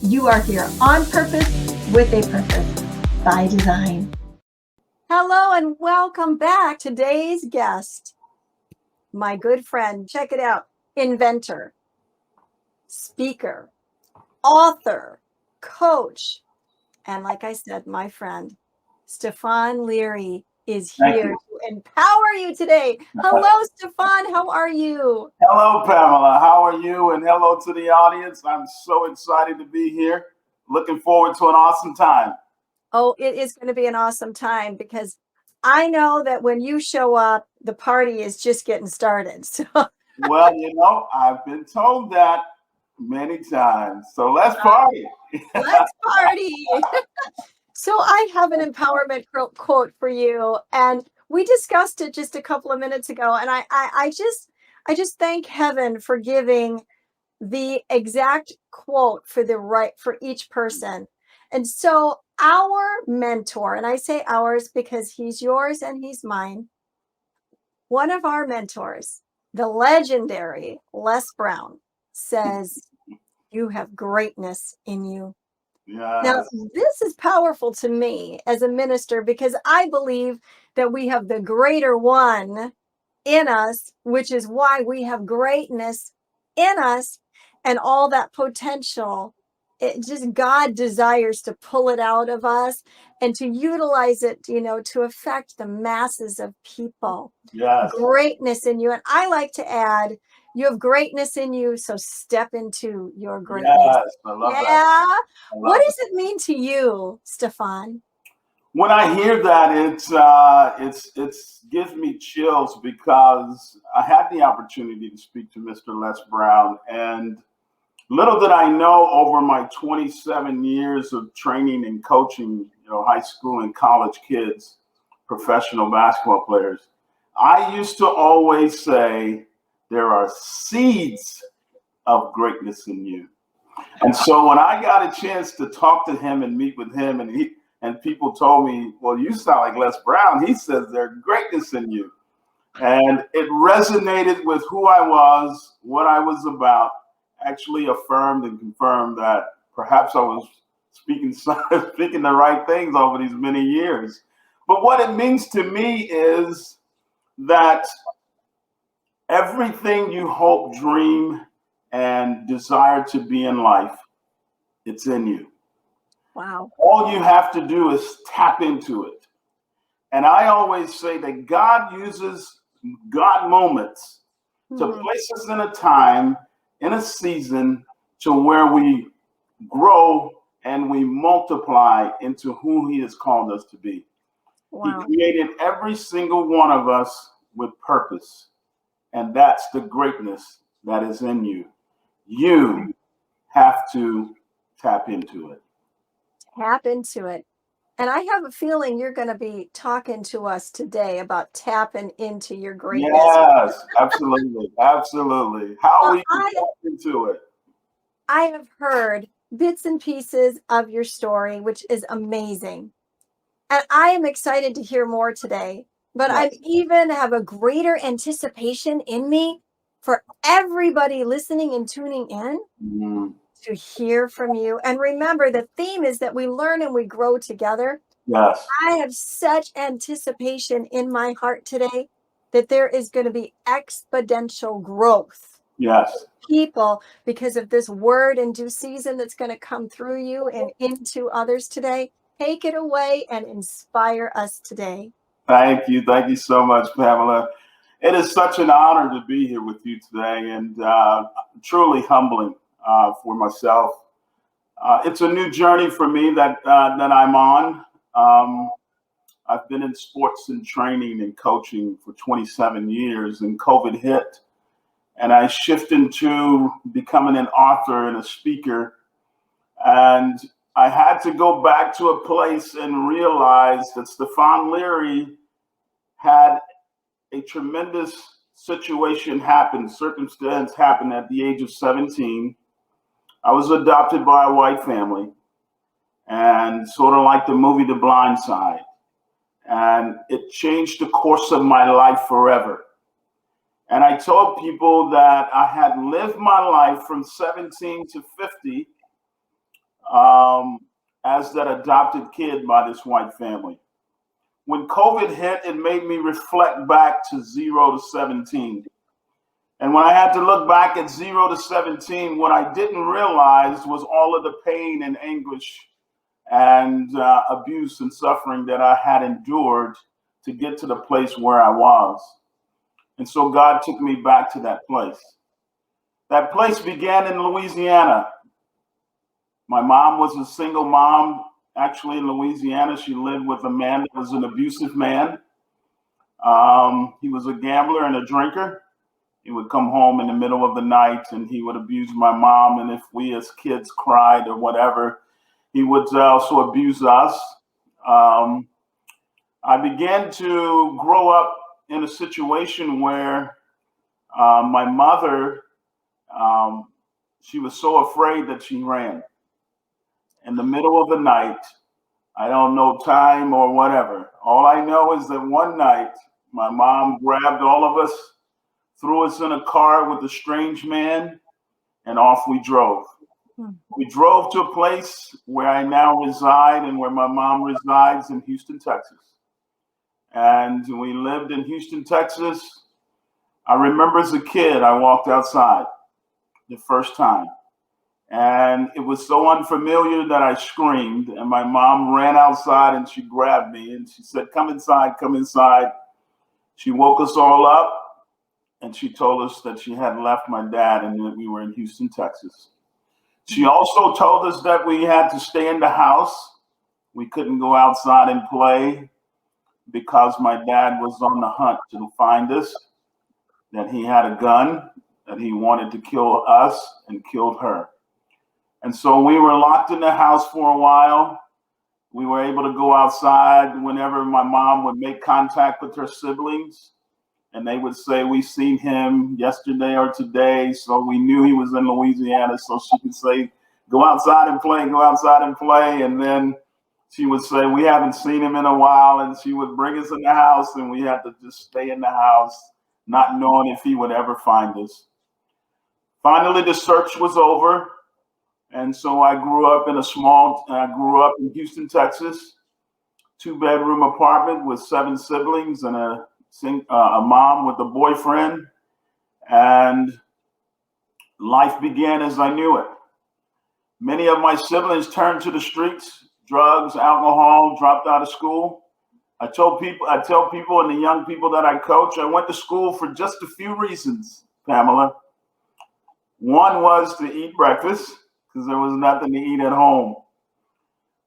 You are here on purpose with a purpose by design. Hello and welcome back. Today's guest, my good friend, check it out, inventor, speaker, author, coach, and like I said, my friend, Stephon Leary is here to empower you today. Hello, Stephon. How are you? Hello, Pamela. How are you? And hello to the audience. I'm so excited to be here. Looking forward to an awesome time. Oh, it is going to be an awesome time because I know that when you show up, the party is just getting started. So, Well, I've been told that many times. So let's party. let's party. So I have an empowerment quote for you, and we discussed it just a couple of minutes ago, and I just thank heaven for giving the exact quote for each person. And so our mentor, and I say ours because he's yours and he's mine, one of our mentors, the legendary Les Brown, says, "You have greatness in you." Now, Yes. this is powerful to me as a minister because I believe that we have the greater one in us, which is why we have greatness in us and all that potential. It just God desires to pull it out of us and to utilize it, to affect the masses of people. Yes. Greatness in you. And I like to add, you have greatness in you, so step into your greatness. Yes. I love that. What does it mean to you, Stephon? When I hear that, it's gives me chills because I had the opportunity to speak to Mr. Les Brown, and little did I know over my 27 years of training and coaching, high school and college kids, professional basketball players, I used to always say there are seeds of greatness in you. And so when I got a chance to talk to him and meet with him, and people told me, "Well, you sound like Les Brown. He says there's greatness in you." And it resonated with who I was, what I was about, actually affirmed and confirmed that perhaps I was speaking the right things over these many years. But what it means to me is that everything you hope, dream, and desire to be in life, it's in you. Wow. All you have to do is tap into it. And I always say that God uses God moments to place us in a time, in a season, to where we grow and we multiply into who He has called us to be. Wow. He created every single one of us with purpose. And that's the greatness that is in you. You have to tap into it. Tap into it. And I have a feeling you're going to be talking to us today about tapping into your greatness. Yes, absolutely. Absolutely. How we tap into it. I have heard bits and pieces of your story, which is amazing. And I am excited to hear more today. But I even have a greater anticipation in me for everybody listening and tuning in to hear from you. And remember, the theme is that we learn and we grow together. Yes. I have such anticipation in my heart today that there is going to be exponential growth. Yes. People, because of this word in due season that's going to come through you and into others today. Take it away and inspire us today. Thank you. Thank you so much, Pamela. It is such an honor to be here with you today, and truly humbling for myself. It's a new journey for me that I'm on. I've been in sports and training and coaching for 27 years, and COVID hit, and I shifted into becoming an author and a speaker. And I had to go back to a place and realize that Stephon Leary had a tremendous circumstance happen at the age of 17. I was adopted by a white family, and sort of like the movie The Blind Side. And it changed the course of my life forever. And I told people that I had lived my life from 17 to 50 um, as that adopted kid by this white family. When COVID hit, it made me reflect back to 0 to 17. And when I had to look back at 0 to 17, what I didn't realize was all of the pain and anguish and abuse and suffering that I had endured to get to the place where I was. And so God took me back to that place. That place began in Louisiana. My mom was a single mom, actually, in Louisiana. She lived with a man that was an abusive man. He was a gambler and a drinker. He would come home in the middle of the night and he would abuse my mom. And if we as kids cried or whatever, he would also abuse us. I began to grow up in a situation where my mother, she was so afraid that she ran. In the middle of the night, I don't know time or whatever. All I know is that one night, my mom grabbed all of us, threw us in a car with a strange man, and off we drove. We drove to a place where I now reside and where my mom resides in Houston, Texas. And we lived in Houston, Texas. I remember as a kid, I walked outside the first time. And it was so unfamiliar that I screamed. And my mom ran outside and she grabbed me and she said, "Come inside, come inside." She woke us all up and she told us that she had left my dad and that we were in Houston, Texas. She also told us that we had to stay in the house. We couldn't go outside and play because my dad was on the hunt to find us, that he had a gun, that he wanted to kill us and killed her. And so we were locked in the house for a while. We were able to go outside whenever my mom would make contact with her siblings. And they would say, "We seen him yesterday or today." So we knew he was in Louisiana. So she could say, "Go outside and play, go outside and play." And then she would say, "We haven't seen him in a while." And she would bring us in the house and we had to just stay in the house, not knowing if he would ever find us. Finally, the search was over. And so I grew up in Houston, Texas, 2-bedroom apartment with 7 siblings and a mom with a boyfriend. And life began as I knew it. Many of my siblings turned to the streets, drugs, alcohol, dropped out of school. I tell people and the young people that I coach, I went to school for just a few reasons, Pamela. One was to eat breakfast, because there was nothing to eat at home.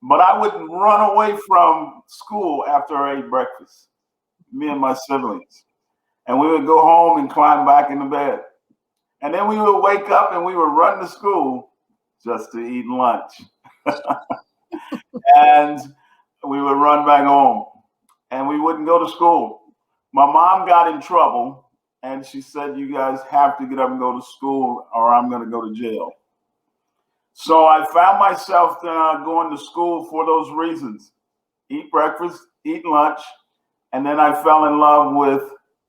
But I would run away from school after I ate breakfast, me and my siblings. And we would go home and climb back into bed. And then we would wake up and we would run to school just to eat lunch. And we would run back home and we wouldn't go to school. My mom got in trouble and she said, "You guys have to get up and go to school or I'm going to go to jail." So I found myself going to school for those reasons: eat breakfast, eat lunch, and then I fell in love with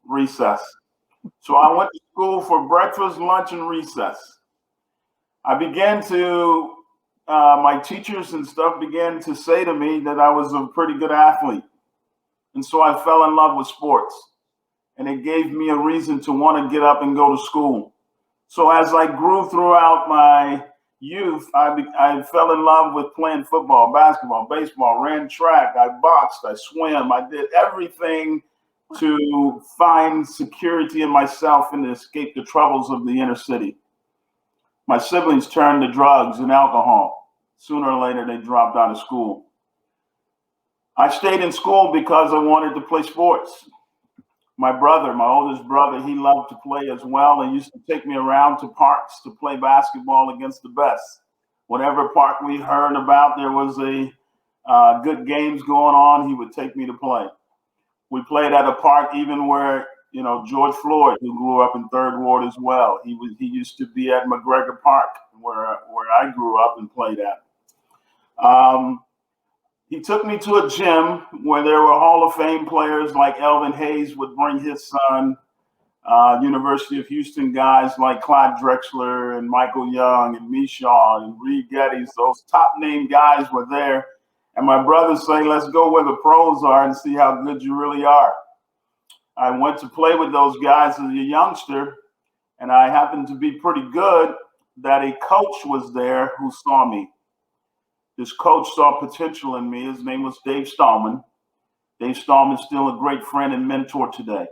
recess. So I went to school for breakfast, lunch, and recess. I began to, my teachers and stuff began to say to me that I was a pretty good athlete. And so I fell in love with sports. And it gave me a reason to want to get up and go to school. So as I grew throughout my youth, I fell in love with playing football, basketball, baseball, ran track, I boxed, I swam, I did everything to find security in myself and to escape the troubles of the inner city. My siblings turned to drugs and alcohol. Sooner or later, they dropped out of school. I stayed in school because I wanted to play sports. My brother, my oldest brother, he loved to play as well and used to take me around to parks to play basketball against the best. Whatever park we heard about, there was a good games going on, he would take me to play. We played at a park even where, George Floyd, who grew up in Third Ward as well, he used to be at McGregor Park where I grew up and played at. He took me to a gym where there were Hall of Fame players like Elvin Hayes would bring his son. University of Houston guys like Clyde Drexler and Michael Young and Mishaw and Reed Geddes. Those top name guys were there. And my brothers say, let's go where the pros are and see how good you really are. I went to play with those guys as a youngster, and I happened to be pretty good that a coach was there who saw me. This coach saw potential in me. His name was Dave Stallman. Dave Stallman's still a great friend and mentor today.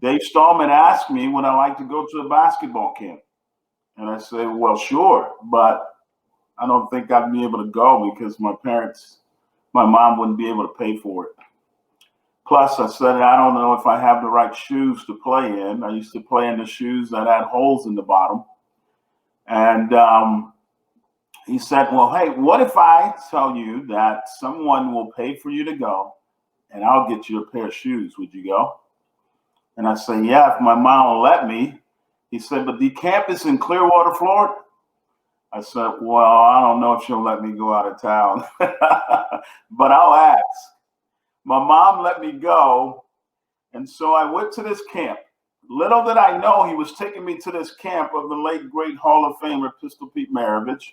Dave Stallman asked me would I like to go to a basketball camp. And I said, well, sure, but I don't think I'd be able to go because my mom wouldn't be able to pay for it. Plus, I said, I don't know if I have the right shoes to play in. I used to play in the shoes that had holes in the bottom. And he said, well, hey, what if I tell you that someone will pay for you to go and I'll get you a pair of shoes? Would you go? And I said, yeah, if my mom will let me. He said, but the camp is in Clearwater, Florida. I said, well, I don't know if she'll let me go out of town, but I'll ask. My mom let me go, and so I went to this camp. Little did I know he was taking me to this camp of the late, great Hall of Famer Pistol Pete Maravich,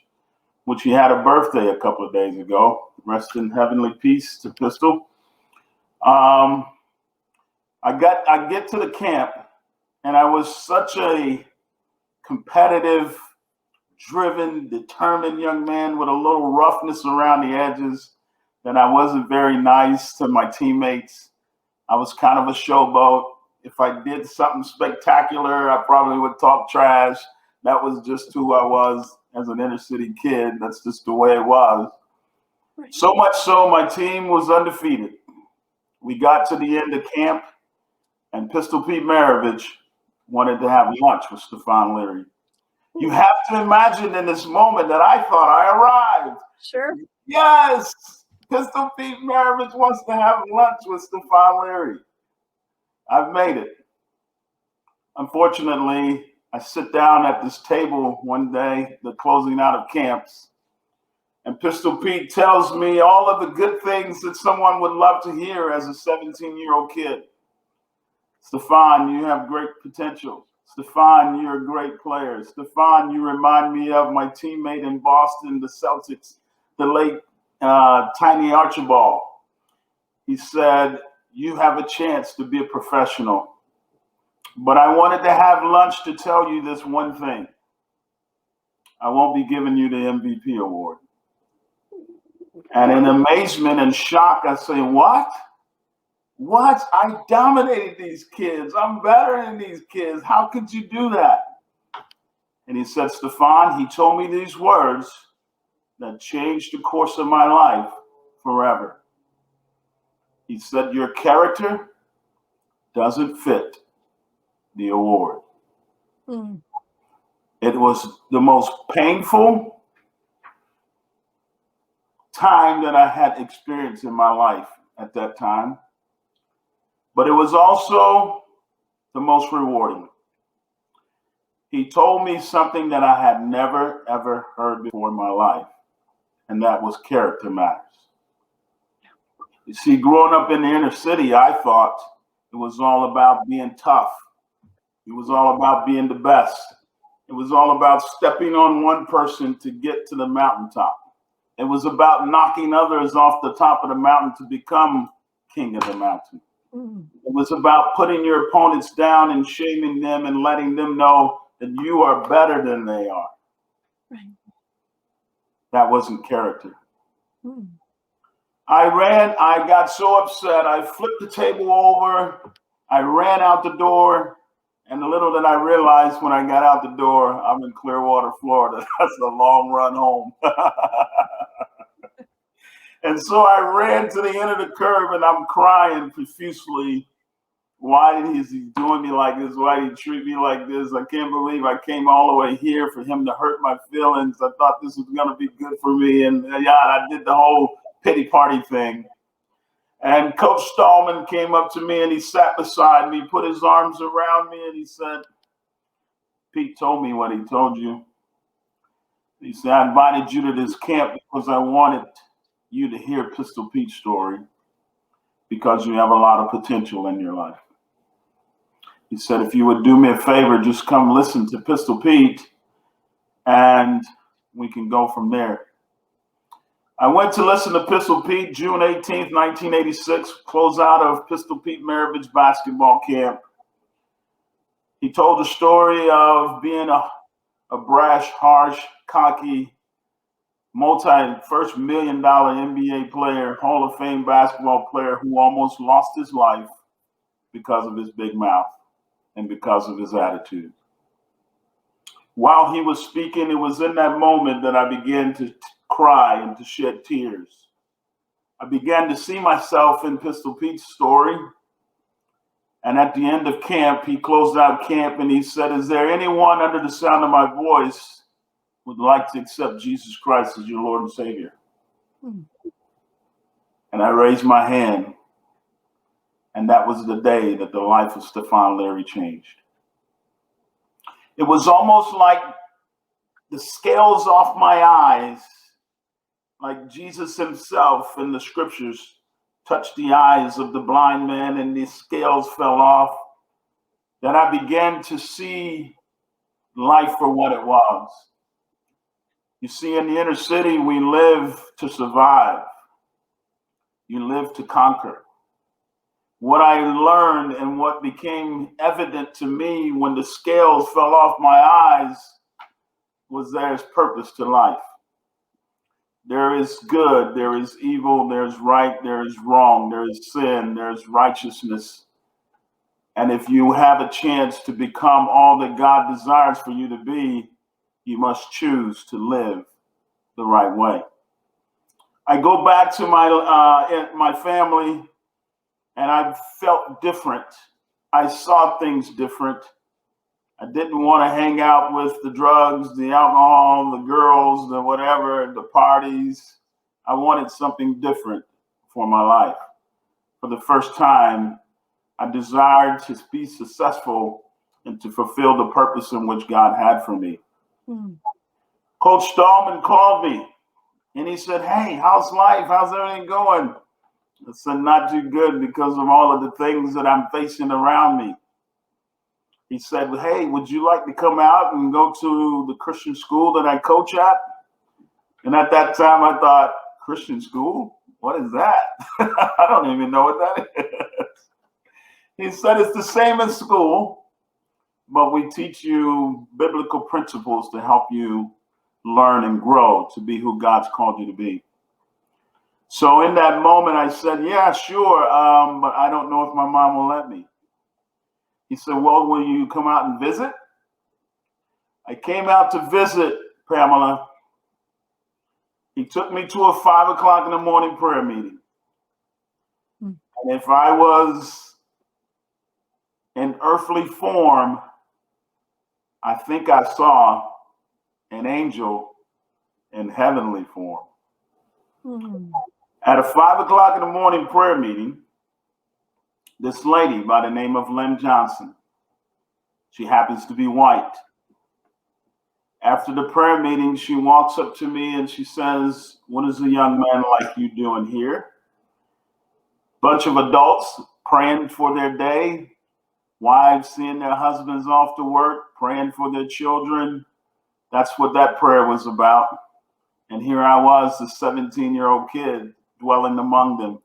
which he had a birthday a couple of days ago. Rest in heavenly peace to Pistol. I get to the camp, and I was such a competitive, driven, determined young man with a little roughness around the edges that I wasn't very nice to my teammates. I was kind of a showboat. If I did something spectacular, I probably would talk trash. That was just who I was as an inner city kid. That's just the way it was. Right. So much so, my team was undefeated. We got to the end of camp, and Pistol Pete Maravich wanted to have lunch with Stephon Leary. You have to imagine in this moment that I thought I arrived. Sure. Yes, Pistol Pete Maravich wants to have lunch with Stephon Leary. I've made it. Unfortunately, I sit down at this table one day, the closing out of camps, and Pistol Pete tells me all of the good things that someone would love to hear as a 17-year-old kid. Stephon, you have great potential. Stephon, you're a great player. Stephon, you remind me of my teammate in Boston, the Celtics, the late Tiny Archibald. He said, you have a chance to be a professional. But I wanted to have lunch to tell you this one thing. I won't be giving you the MVP award. And in amazement and shock, I say, what? What? I dominated these kids. I'm better than these kids. How could you do that? And he said, Stephon, he told me these words that changed the course of my life forever. He said, your character doesn't fit the award. Mm. It was the most painful time that I had experienced in my life at that time. But it was also the most rewarding. He told me something that I had never, ever heard before in my life, and that was character matters. You see, growing up in the inner city, I thought it was all about being tough. It was all about being the best. It was all about stepping on one person to get to the mountaintop. It was about knocking others off the top of the mountain to become king of the mountain. It was about putting your opponents down and shaming them and letting them know that you are better than they are. Right. That wasn't character. I got so upset, I flipped the table over, I ran out the door, and little did I realize when I got out the door, I'm in Clearwater, Florida. That's a long run home. And so I ran to the end of the curb and I'm crying profusely. Why is he doing me like this? Why did he treat me like this? I can't believe I came all the way here for him to hurt my feelings. I thought this was going to be good for me. And yeah, I did the whole pity party thing. And Coach Stallman came up to me and he sat beside me, put his arms around me, and he said, Pete told me what he told you. He said, I invited you to this camp because I wanted you to hear Pistol Pete's story because you have a lot of potential in your life. He said, if you would do me a favor, just come listen to Pistol Pete and we can go from there. I went to listen to Pistol Pete June 18th, 1986, close out of Pistol Pete Maravich basketball camp. He told the story of being a brash, harsh, cocky, first $1 million NBA player, Hall of Fame basketball player who almost lost his life because of his big mouth and because of his attitude. While he was speaking, it was in that moment that I began to cry and to shed tears. I began to see myself in Pistol Pete's story. And at the end of camp, he closed out camp and he said, is there anyone under the sound of my voice would like to accept Jesus Christ as your Lord and Savior? And I raised my hand. And that was the day that the life of Stephon Leary changed. It was almost like the scales off my eyes, like Jesus himself in the scriptures touched the eyes of the blind man and the scales fell off, that I began to see life for what it was. You see, in the inner city, we live to survive. You live to conquer. What I learned and what became evident to me when the scales fell off my eyes was there's purpose to life. There is good, there is evil, there's right, there is wrong, there is sin, there's righteousness. And if you have a chance to become all that God desires for you to be, you must choose to live the right way. I go back to my family, and I felt different. I saw things different. I didn't want to hang out with the drugs, the alcohol, the girls, the whatever, the parties. I wanted something different for my life. For the first time, I desired to be successful and to fulfill the purpose in which God had for me. Coach Stallman called me and he said, hey, how's life? How's everything going? I said, not too good because of all of the things that I'm facing around me. He said, hey, would you like to come out and go to the Christian school that I coach at? And at that time, I thought, Christian school? What is that? I don't even know what that is. He said, it's the same as school, but we teach you biblical principles to help you learn and grow to be who God's called you to be. So in that moment, I said, yeah, sure, but I don't know if my mom will let me. He said, well, will you come out and visit? I came out to visit, Pamela. He took me to a 5 o'clock in the morning prayer meeting. And if I was in earthly form, I think I saw an angel in heavenly form. At a 5 o'clock in the morning prayer meeting, this lady by the name of Lynn Johnson, she happens to be white. After the prayer meeting, she walks up to me and she says, what is a young man like you doing here? Bunch of adults praying for their day, wives seeing their husbands off to work, praying for their children. That's what that prayer was about. And here I was, the 17-year-old kid dwelling among them.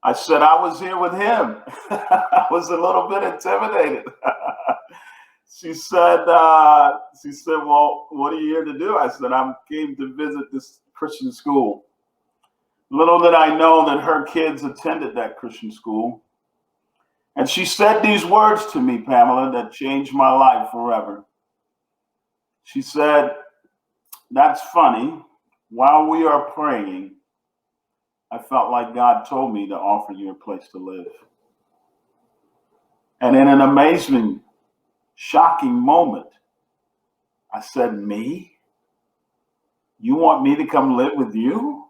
I said, I was here with him. I was a little bit intimidated. She said, well, what are you here to do? I said, I came to visit this Christian school. Little did I know that her kids attended that Christian school. And she said these words to me, Pamela, that changed my life forever. She said, that's funny. While we are praying, I felt like God told me to offer you a place to live. And in an amazing, shocking moment, I said, me? You want me to come live with you?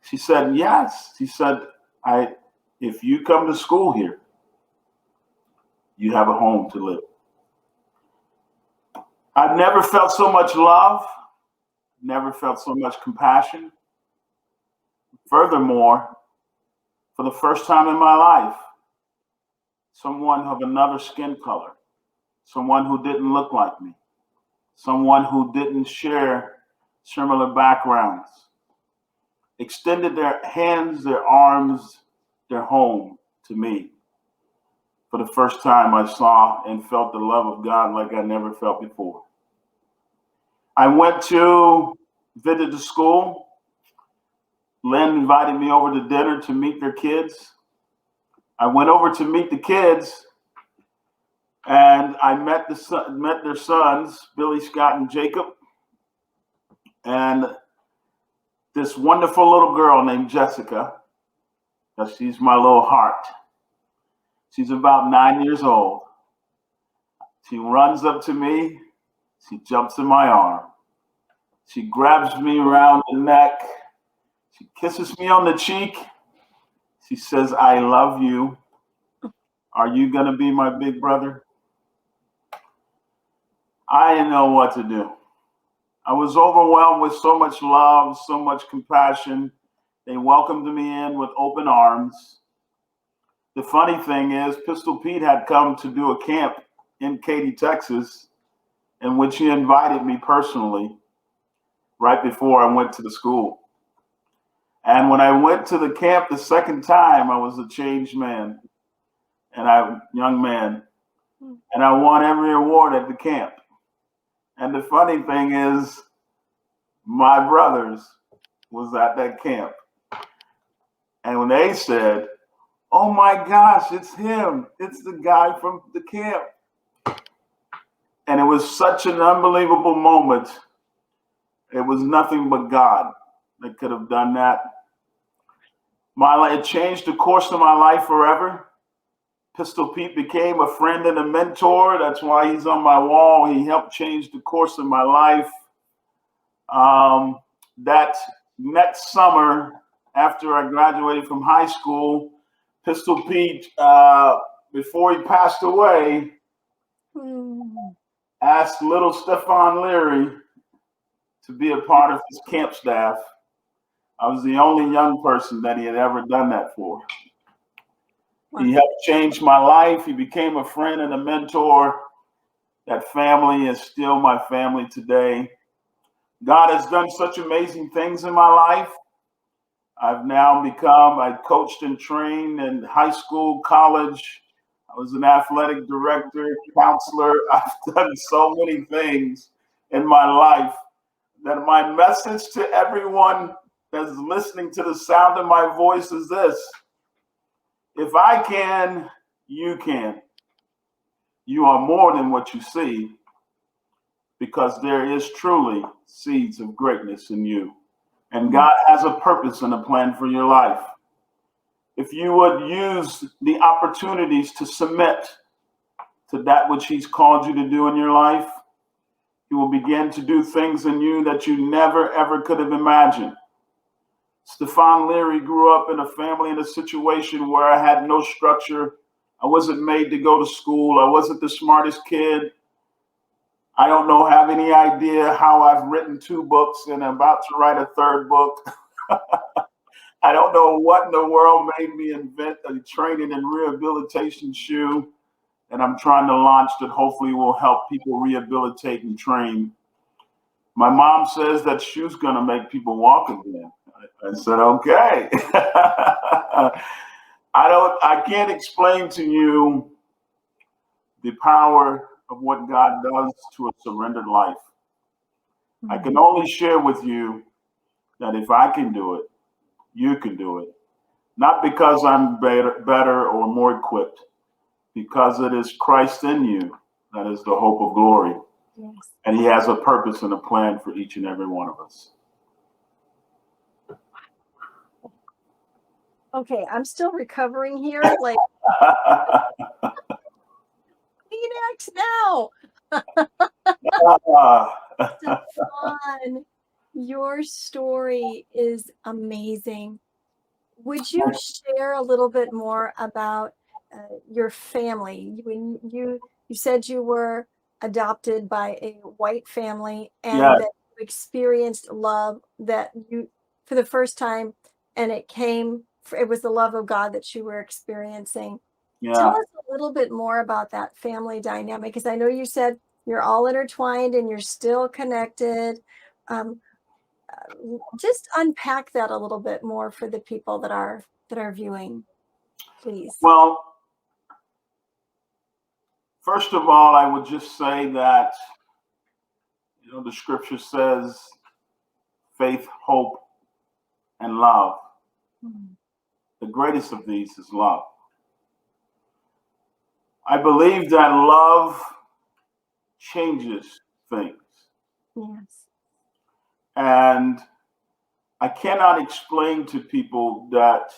She said, yes. She said, if you come to school here, you have a home to live. I've never felt so much love, never felt so much compassion. Furthermore, for the first time in my life, someone of another skin color, someone who didn't look like me, someone who didn't share similar backgrounds, extended their hands, their arms, their home to me. For the first time, I saw and felt the love of God like I never felt before. I went to visit the school. Lynn invited me over to dinner to meet their kids. I went over to meet the kids, and I met their sons, Billy, Scott, and Jacob, and this wonderful little girl named Jessica. She's my little heart. She's about 9 years old. She runs up to me. She jumps in my arm. She grabs me around the neck. She kisses me on the cheek. She says, "I love you. Are you going to be my big brother?" I didn't know what to do. I was overwhelmed with so much love, so much compassion. They welcomed me in with open arms. The funny thing is, Pistol Pete had come to do a camp in Katy, Texas, in which he invited me personally right before I went to the school. And when I went to the camp the second time, I was a changed man, young man, and I won every award at the camp. And the funny thing is, my brothers was at that camp. And when they said, "Oh my gosh, it's him. It's the guy from the camp." And it was such an unbelievable moment. It was nothing but God that could have done that. It changed the course of my life forever. Pistol Pete became a friend and a mentor. That's why he's on my wall. He helped change the course of my life. That next summer, after I graduated from high school, Pistol Pete, before he passed away, asked little Stephon Leary to be a part of his camp staff. I was the only young person that he had ever done that for. He helped change my life. He became a friend and a mentor. That family is still my family today. God has done such amazing things in my life. I coached and trained in high school, college. I was an athletic director, counselor. I've done so many things in my life that my message to everyone that's listening to the sound of my voice is this: if I can, you can. You are more than what you see, because there is truly seeds of greatness in you. And God has a purpose and a plan for your life. If you would use the opportunities to submit to that which He's called you to do in your life, He will begin to do things in you that you never, ever could have imagined. Stephon Leary grew up in a family, in a situation where I had no structure. I wasn't made to go to school. I wasn't the smartest kid. I don't have any idea how I've written 2 books and I'm about to write a 3rd book. I don't know what in the world made me invent a training and rehabilitation shoe, and I'm trying to launch that hopefully will help people rehabilitate and train. My mom says that shoe's going to make people walk again. I said, okay. I can't explain to you the power of what God does to a surrendered life. I can only share with you that if I can do it, you can do it. Not because I'm better or more equipped, because it is Christ in you that is the hope of glory. Yes. And He has a purpose and a plan for each and every one of us. Okay, I'm still recovering here. Like, Kleenex now. Stephon, your story is amazing. Would you share a little bit more about your family? When you said you were adopted by a white family, and that you experienced love that you for the first time, and it was the love of God that you were experiencing. Tell Yeah. us a little bit more about that family dynamic, because I know you said you're all intertwined and you're still connected. Um, just unpack that a little bit more for the people that are viewing, please. Well, first of all, I would just say that, the scripture says faith, hope, and love. Mm. The greatest of these is love. I believe that love changes things. Yes. And I cannot explain to people that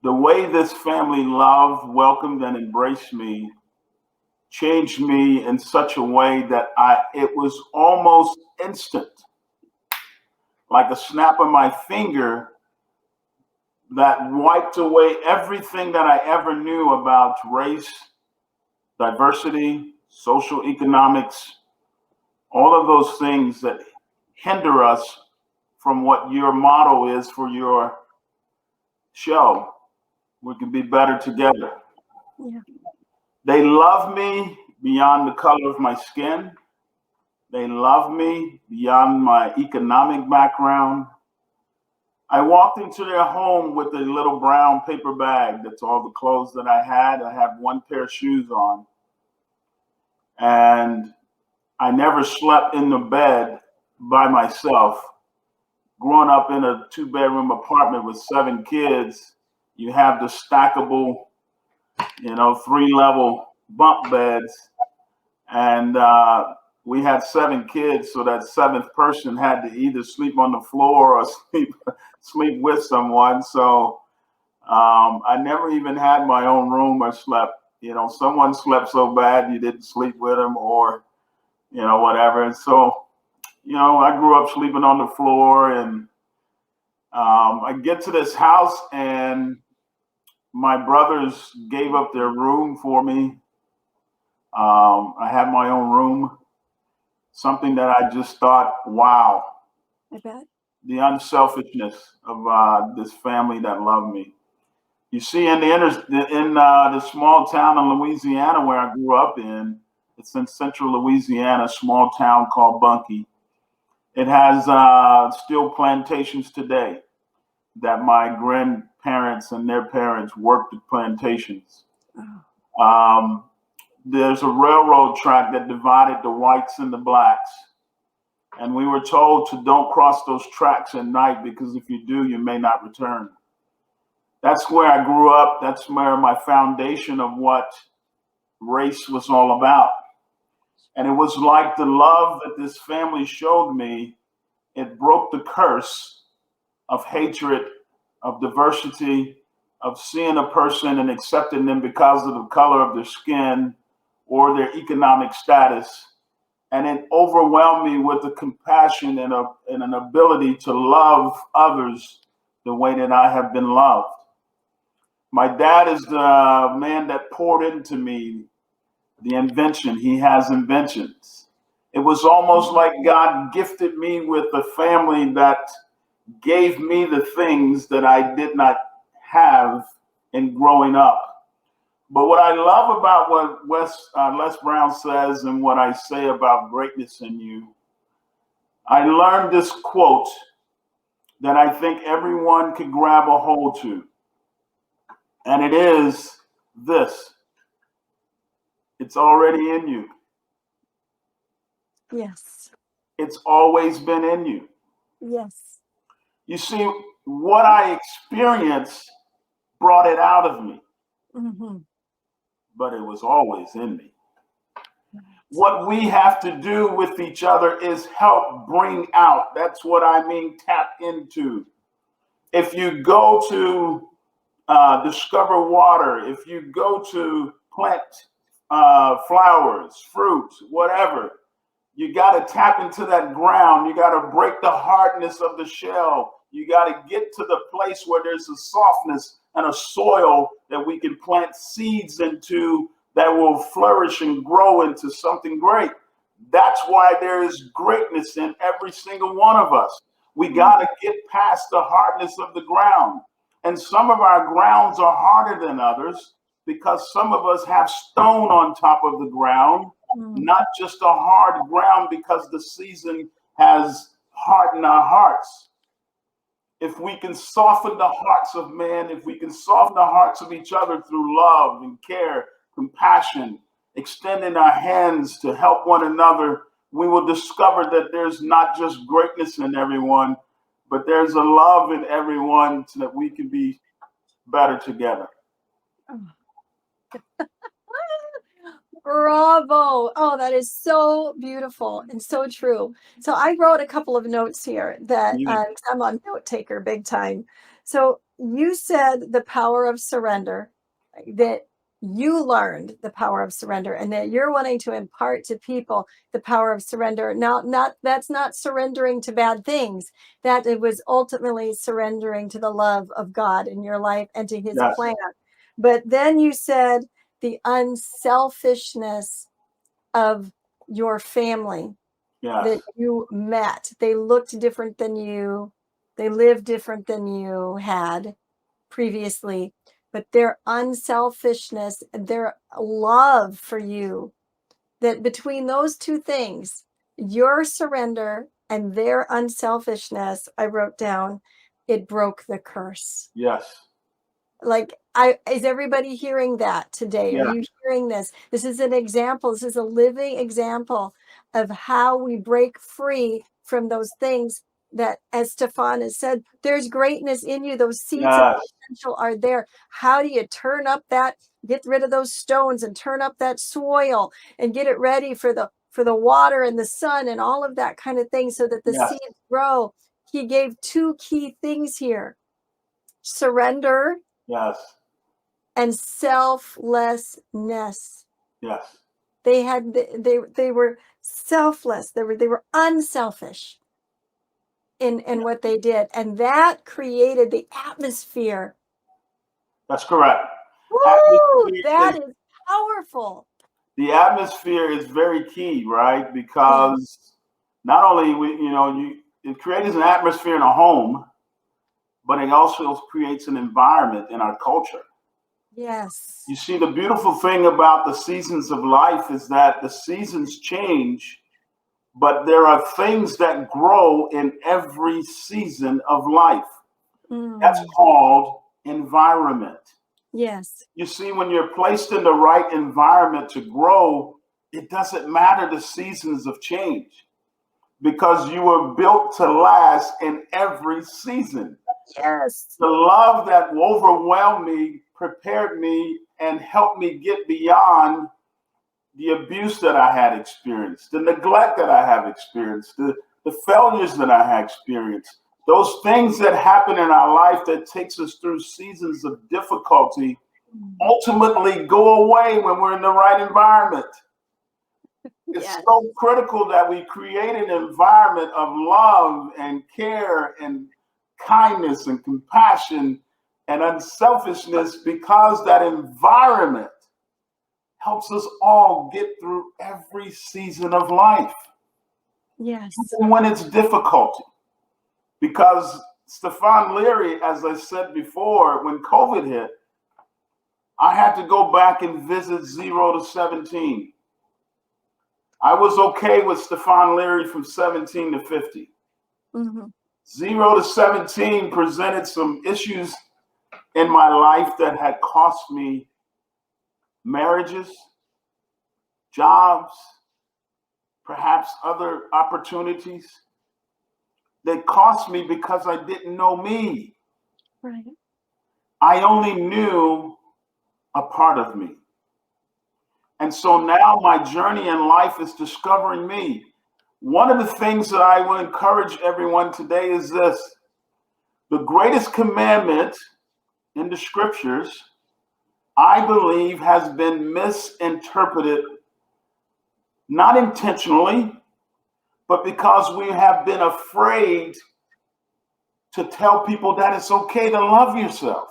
the way this family loved, welcomed, and embraced me changed me in such a way that it was almost instant, like a snap of my finger that wiped away everything that I ever knew about race, diversity, social economics, all of those things that hinder us from what your motto is for your show. We can be better together. Yeah. They love me beyond the color of my skin. They love me beyond my economic background. I walked into their home with a little brown paper bag. That's all the clothes that I had. I had one pair of shoes on. And I never slept in the bed by myself. Growing up in a 2-bedroom apartment with 7 kids, you have the stackable, 3-level bunk beds. And we had 7 kids, so that seventh person had to either sleep on the floor or sleep with someone. So I never even had my own room or slept. Someone slept so bad you didn't sleep with them, or whatever. And so I grew up sleeping on the floor, and I get to this house, and my brothers gave up their room for me. I had my own room. Something that I just thought, wow, I bet. the unselfishness of this family that loved me. You see, in the small town in Louisiana where I grew up in, it's in central Louisiana, a small town called Bunkie. It has still plantations today that my grandparents and their parents worked the plantations. Oh. There's a railroad track that divided the whites and the blacks. And we were told to don't cross those tracks at night, because if you do, you may not return. That's where I grew up. That's where my foundation of what race was all about. And it was like the love that this family showed me, it broke the curse of hatred, of diversity, of seeing a person and accepting them because of the color of their skin or their economic status. And it overwhelmed me with the compassion and an ability to love others the way that I have been loved. My dad is the man that poured into me the invention. He has inventions. It was almost like God gifted me with a family that gave me the things that I did not have in growing up. But what I love about what Les Brown says and what I say about greatness in you, I learned this quote that I think everyone can grab a hold to. And it is this: it's already in you. Yes. It's always been in you. Yes. You see, what I experienced brought it out of me, Mm-hmm. but it was always in me. What we have to do with each other is help bring out. That's what I mean, tap into. If you go to discover water, if you go to plant flowers, fruits, whatever, you got to tap into that ground. You got to break the hardness of the shell. You got to get to the place where there's a softness and a soil that we can plant seeds into that will flourish and grow into something great. That's why there is greatness in every single one of us. We got to get past the hardness of the ground. And some of our grounds are harder than others because some of us have stone on top of the ground, not just a hard ground, because the season has hardened our hearts. If we can soften the hearts of man, if we can soften the hearts of each other through love and care, compassion, extending our hands to help one another, we will discover that there's not just greatness in everyone, but there's a love in everyone so that we can be better together. Bravo. Oh, that is so beautiful and so true. So I wrote a couple of notes here that 'cause I'm a note taker big time. So you said the power of surrender, that you learned the power of surrender and that you're wanting to impart to people the power of surrender. Now, not that's not surrendering to bad things. That it was ultimately surrendering to the love of God in your life and to his Yes, plan. But then you said the unselfishness of your family yes, that you met. They looked different than you, they lived different than you had previously, but their unselfishness, their love for you, that between those two things, your surrender and their unselfishness, I wrote down, it broke the curse. yes, Like, is everybody hearing that today? Are yes, you hearing this? This is an example. This is a living example of how we break free from those things that, as Stefan has said, there's greatness in you. Those seeds of yes, potential are there. How do you turn up that, get rid of those stones and turn up that soil and get it ready for the water and the sun and all of that kind of thing so that the yes, seeds grow? He gave two key things here: surrender yes, and selflessness. yes. They were selfless. They were unselfish in what they did, and that created the atmosphere. That's correct. Woo! Atmosphere That is is powerful. the atmosphere is very key, right? Yeah. Because not only it creates an atmosphere in a home, but it also creates an environment in our culture. Yes. You see, the beautiful thing about the seasons of life is that the seasons change, but there are things that grow in every season of life. That's Mm. called environment. Yes. You see, when you're placed in the right environment to grow, it doesn't matter the seasons of change because you were built to last in every season. Yes. The love that overwhelmed me prepared me and helped me get beyond the abuse that I had experienced, the neglect that I have experienced, the failures that I had experienced. Those things that happen in our life that takes us through seasons of difficulty ultimately go away when we're in the right environment. It's Yes. so critical that we create an environment of love and care and kindness and compassion and unselfishness, because that environment helps us all get through every season of life, Yes. even when it's difficult. Because Stephon Leary, as I said before, when COVID hit, I had to go back and visit 0 to 17. I was okay with Stephon Leary from 17 to 50. Mm-hmm. 0 to 17 presented some issues in my life that had cost me marriages, jobs, perhaps other opportunities. They cost me because I didn't know me. Right. I only knew a part of me. And so now my journey in life is discovering me. One of the things that I will encourage everyone today is this: the greatest commandment in the scriptures, I believe, has been misinterpreted, not intentionally, but because we have been afraid to tell people that it's okay to love yourself.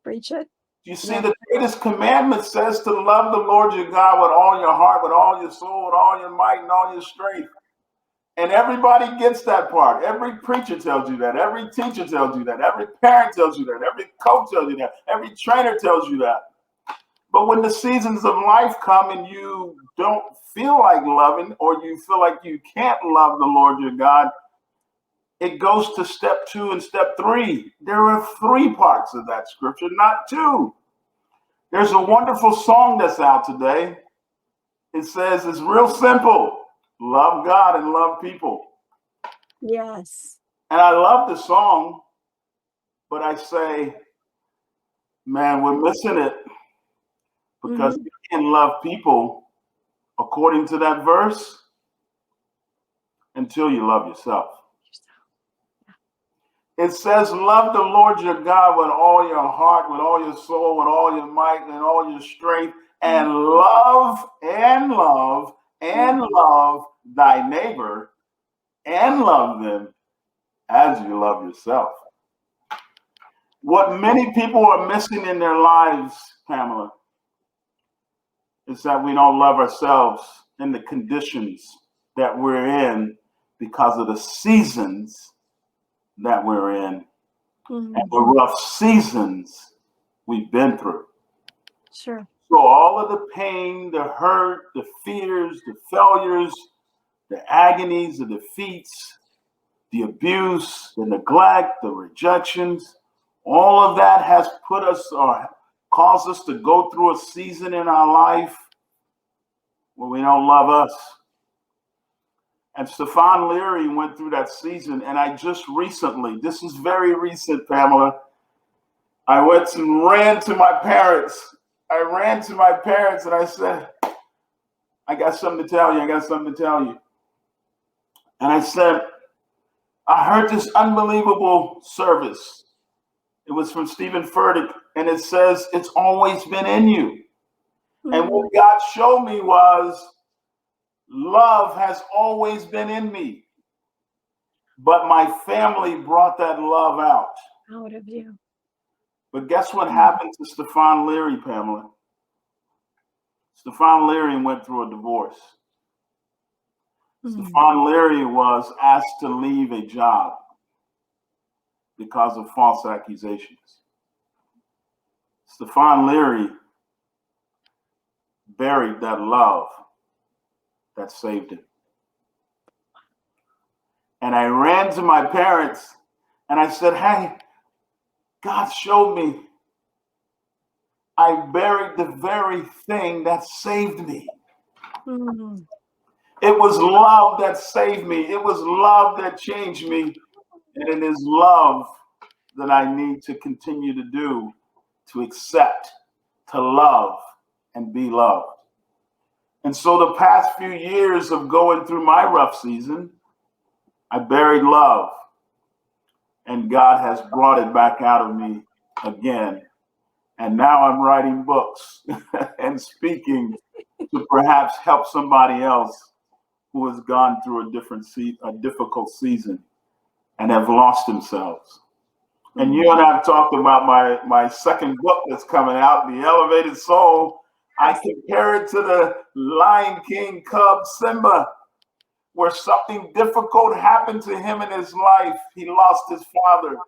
Preach it. You see, Yeah. the greatest commandment says to love the Lord your God with all your heart, with all your soul, with all your might, and all your strength. And everybody gets that part. Every preacher tells you that. Every teacher tells you that. Every parent tells you that. Every coach tells you that. Every trainer tells you that. But when the seasons of life come and you don't feel like loving, or you feel like you can't love the Lord your God, it goes to step 2 and step 3. There are 3 parts of that scripture, not 2. There's a wonderful song that's out today. It says it's real simple. Love God and love people. Yes. And I love the song, but I say, man, we're missing it, because you can love people according to that verse until you love yourself. It says, love the Lord your God with all your heart, with all your soul, with all your might, and all your strength, and love thy neighbor, and love them as you love yourself. What many people are missing in their lives, Pamela, is that we don't love ourselves in the conditions that we're in because of the seasons that we're in and the rough seasons we've been through. Sure. So all of the pain, the hurt, the fears, the failures, the agonies, the defeats, the abuse, the neglect, the rejections, all of that has put us or caused us to go through a season in our life where we don't love us. And Stephon Leary went through that season. And I just recently, this is very recent, Pamela, I went and ran to my parents. I ran to my parents and I said, I got something to tell you. I got something to tell you. And I said, I heard this unbelievable service. It was from Stephen Furtick, and it says, it's always been in you. And what God showed me was, love has always been in me. But my family brought that love out of you. But guess what happened to Stephon Leary, Pamela? Stephon Leary went through a divorce. Stephon Leary was asked to leave a job because of false accusations. Stephon Leary buried that love that saved him. And I ran to my parents and I said, hey, God showed me I buried the very thing that saved me. It was love that saved me. It was love that changed me. And it is love that I need to continue to do, to accept, to love, and be loved. And so the past few years of going through my rough season, I buried love. And God has brought it back out of me again. And now I'm writing books and speaking to perhaps help somebody else who has gone through a difficult season and have lost themselves. And you and I have talked about my second book that's coming out, The Elevated Soul. I compare it to the Lion King cub Simba, where something difficult happened to him in his life. He lost his father.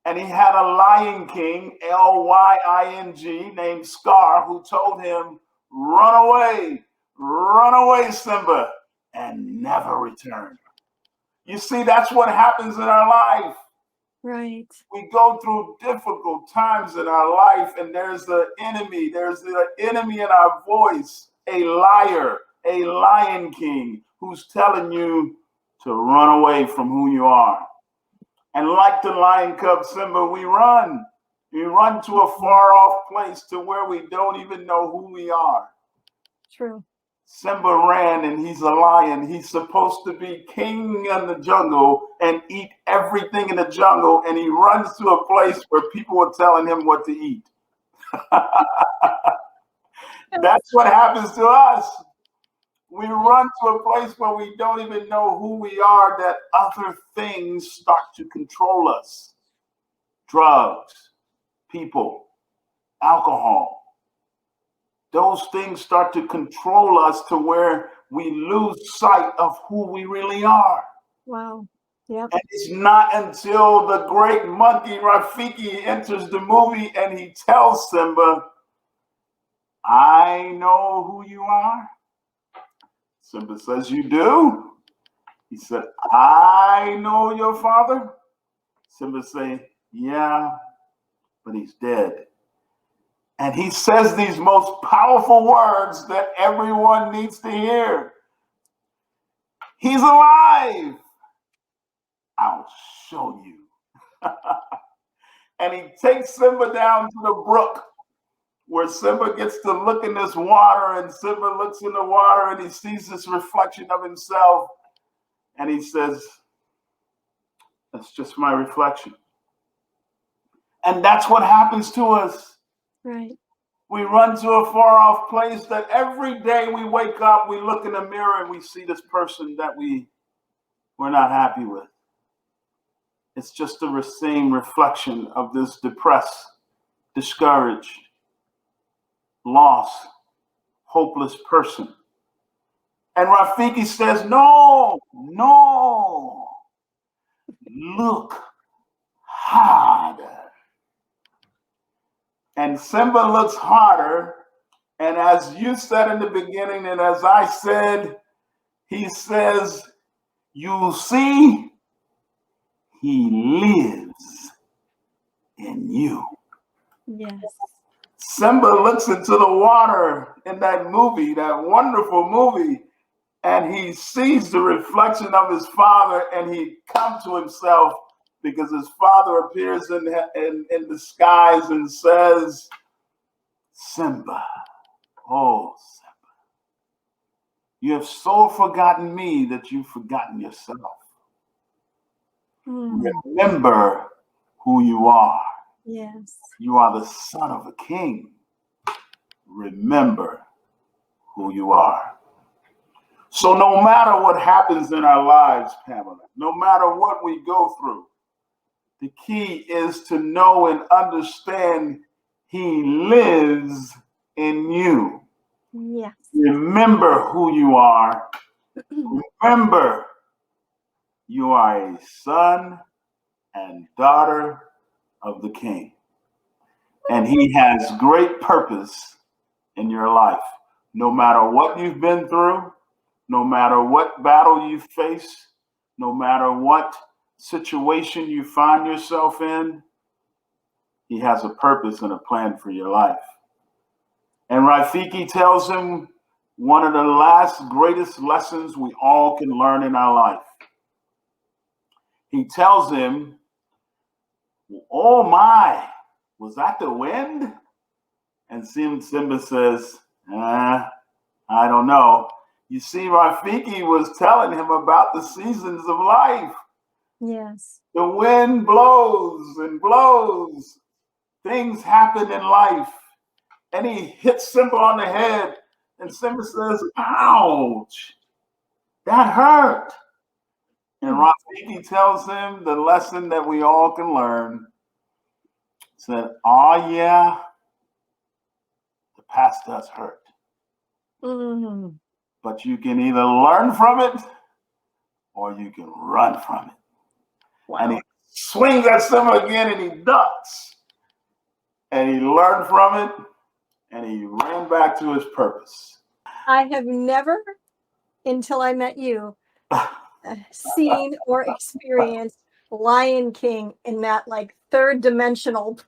And he had a Lion King, Lying, named Scar, who told him, run away, Simba, and never return. You see, that's what happens in our life. Right. We go through difficult times in our life, and there's the enemy. There's the enemy in our voice, a liar, a Lion King, who's telling you to run away from who you are. And like the lion cub Simba, we run. We run to a far off place to where we don't even know who we are. True. Simba ran, and he's a lion. He's supposed to be king in the jungle and eat everything in the jungle. And he runs to a place where people are telling him what to eat. That's what happens to us. We run to a place where we don't even know who we are, that other things start to control us. Drugs, people, alcohol. Those things start to control us to where we lose sight of who we really are. Wow. Yep. And it's not until the great monkey Rafiki enters the movie and he tells Simba, I know who you are. Simba says, you do? He said, I know your father. Simba say, yeah, but he's dead. And he says these most powerful words that everyone needs to hear. He's alive. I'll show you. And he takes Simba down to the brook where Simba gets to look in this water, and Simba looks in the water and he sees this reflection of himself. And he says, that's just my reflection. And that's what happens to us. Right. We run to a far off place that every day we wake up, we look in the mirror and we see this person that we're not happy with. It's just the same reflection of this depressed, discouraged, lost, hopeless person. And Rafiki says, no, look harder. And Simba looks harder. And as you said in the beginning, and as I said, he says, you see, he lives in you. Yes. Simba looks into the water in that movie, that wonderful movie, and he sees the reflection of his father, and he comes to himself because his father appears in the skies and says, Simba, oh, Simba, you have so forgotten me that you've forgotten yourself. Remember who you are. Yes. You are the son of a king. Remember who you are. So no matter what happens in our lives, Pamela, no matter what we go through, the key is to know and understand he lives in you. Yes. Remember who you are. Remember you are a son and daughter of the King. And he has great purpose in your life. No matter what you've been through, no matter what battle you face, no matter what situation you find yourself in, he has a purpose and a plan for your life. And Rafiki tells him one of the last greatest lessons we all can learn in our life. He tells him, oh my, was that the wind? And Simba says, I don't know. You see, Rafiki was telling him about the seasons of life. Yes. The wind blows and blows. Things happen in life. And he hits Simba on the head. And Simba says, ouch, that hurt. And Rafiki tells him the lesson that we all can learn. Said, oh yeah, the past does hurt. Mm-hmm. But you can either learn from it or you can run from it. Wow. And he swings at Simba again and he ducks. And he learned from it and he ran back to his purpose. I have never, until I met you, seen or experienced Lion King in that like third dimensional.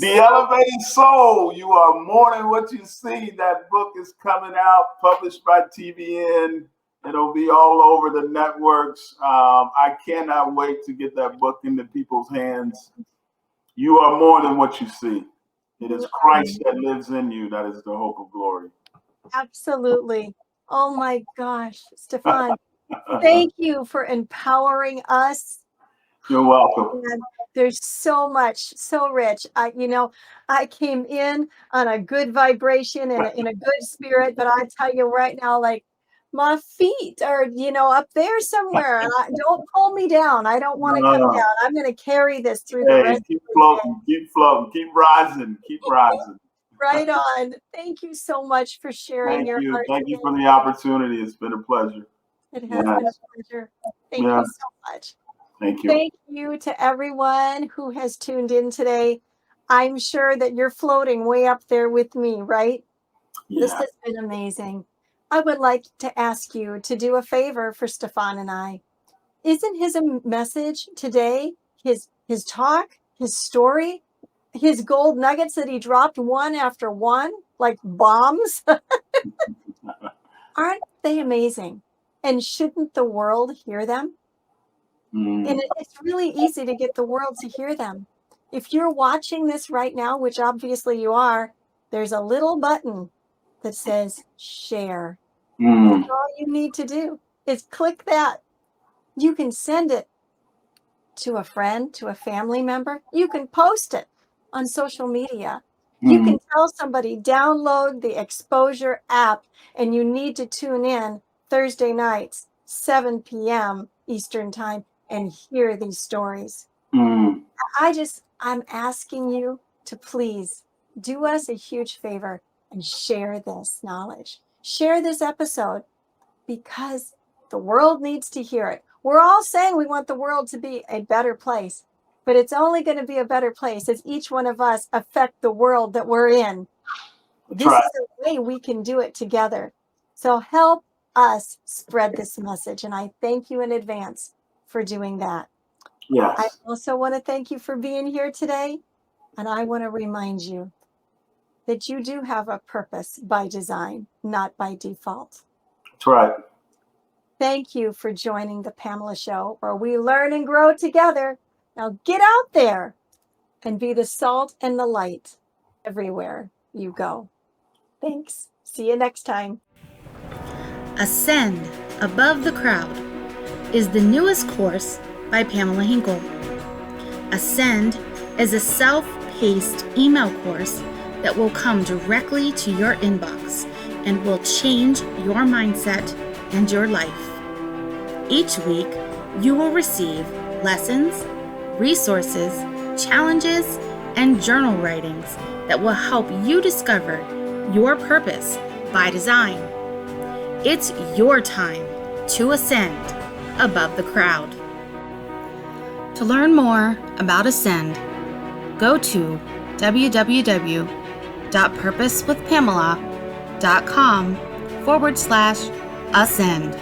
The Elevated Soul, you are more than what you see. That book is coming out, published by TVN. It'll be all over the networks. I cannot wait to get that book into people's hands. You are more than what you see. It is Christ that lives in you. That is the hope of glory. Absolutely. Oh my gosh, Stephon, thank you for empowering us. You're welcome. And there's so much, so rich. I came in on a good vibration and in a good spirit, but I tell you right now, like my feet are, up there somewhere. And don't pull me down. I don't want to come down. I'm going to carry this through the rest keep of the floating, day. keep floating, keep rising, keep rising. Right on. Thank you so much for sharing Thank your you. heart Thank you today. for the opportunity. It's been a pleasure. It has been a Yes. pleasure. Thank you Yes. so much. Thank you. Thank you to everyone who has tuned in today. I'm sure that you're floating way up there with me, right? This Yeah. has been amazing. I would like to ask you to do a favor for Stefan and I. Isn't his message today, his talk, his story, his gold nuggets that he dropped one after one, like bombs? Aren't they amazing? And shouldn't the world hear them? And Mm, it's really easy to get the world to hear them. If you're watching this right now, which obviously you are, there's a little button that says share. That's mm, all you need to do is click that. You can send it to a friend, to a family member. You can post it on social media. You mm, can tell somebody, download the Exposure app, and you need to tune in Thursday nights, 7 p.m. Eastern Time, and hear these stories. mm. I'm asking you to please do us a huge favor and share this knowledge. Share this episode because the world needs to hear it. We're all saying we want the world to be a better place, but it's only going to be a better place as each one of us affect the world that we're in. That's This right. is a way we can do it together. So help us spread this message. And I thank you in advance for doing that. I Yes. also want to thank you for being here today. And I want to remind you that you do have a purpose by design, not by default. That's right. Thank you for joining the Pamela Show, where we learn and grow together. Now get out there and be the salt and the light everywhere you go. Thanks. See you next time. Ascend Above the Crowd is the newest course by Pamela Hinkle. Ascend is a self-paced email course that will come directly to your inbox and will change your mindset and your life. Each week, you will receive lessons, resources, challenges, and journal writings that will help you discover your purpose by design. It's your time to ascend above the crowd. To learn more about Ascend, go to www.purposewithpamela.com/ascend.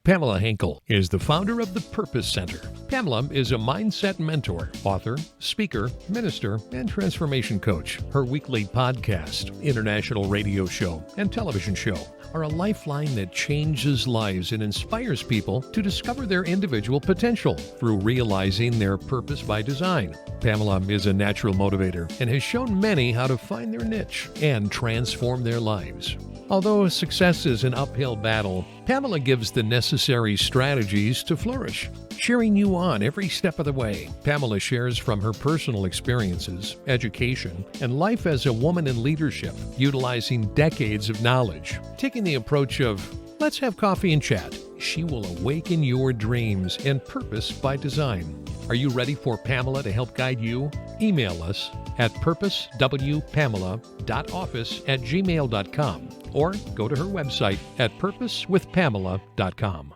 Pamela Hinkle is the founder of the Purpose Center. Pamela is a mindset mentor, author, speaker, minister, and transformation coach. Her weekly podcast, international radio show, and television show are a lifeline that changes lives and inspires people to discover their individual potential through realizing their purpose by design. Pamela is a natural motivator and has shown many how to find their niche and transform their lives. Although success is an uphill battle, Pamela gives the necessary strategies to flourish, cheering you on every step of the way. Pamela shares from her personal experiences, education, and life as a woman in leadership, utilizing decades of knowledge. Taking the approach of, let's have coffee and chat, she will awaken your dreams and purpose by design. Are you ready for Pamela to help guide you? Email us at purposewpamela.office@gmail.com or go to her website at purposewithpamela.com.